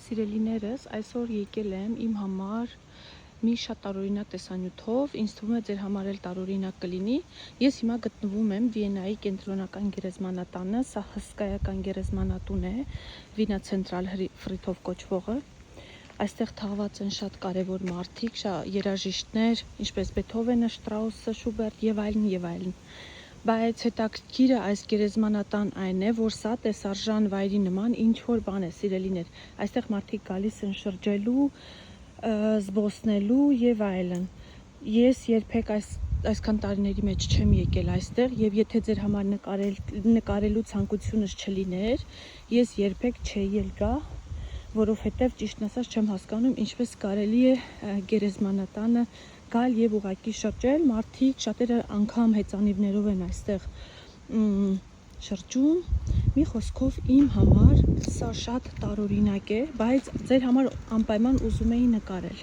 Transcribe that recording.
Սիրելիներս, այսօր եկել եմ իմ համար մի շատ տարօրինակ տեսանյութով, ինձ թվում է ձեր համար էլ տարօրինակ կլինի։ Ես հիմա գտնվում եմ Վիեննայի կենտրոնական գերեզմանատանը, սա հսկայական գերեզմանատուն է, Վինա Ցենտրալ Ֆրիդհոֆ կոչվողը։ Այստեղ թաղված են շատ կարևոր մարդիկ, երաժիշտներ, ինչպես Բեթհովենը, Շտրաուսը, Շուբերտ եւ այլն եւ այլն։ Բայց հետաքրքիրը այս գերեզմանատան այն է, որ սա տեսարժան վայրի նման ինչ-որ բան է, սիրելիներ։ Այստեղ մարդիկ գալիս են շրջելու, զբոսնելու եւ այլն։ Ես երբեք այսքան տարիների մեջ չեմ եկել այստեղ եւ եթե ձեր համար նկարելու ցանկությունս չլիներ, ես երբեք չէի էլ գա, որովհետեւ ճիշտն ասած չեմ հասկանում ինչպես կարելի է գերեզմանատանը գալ եւ ուղակի շրջել, մարդիկ շատերը անգամ հեծանիվներով են այստեղ շրջում։ Մի խոսքով իմ համար սա շատ տարօրինակ է, բայց ձեր համար անպայման ուզում էի նկարել։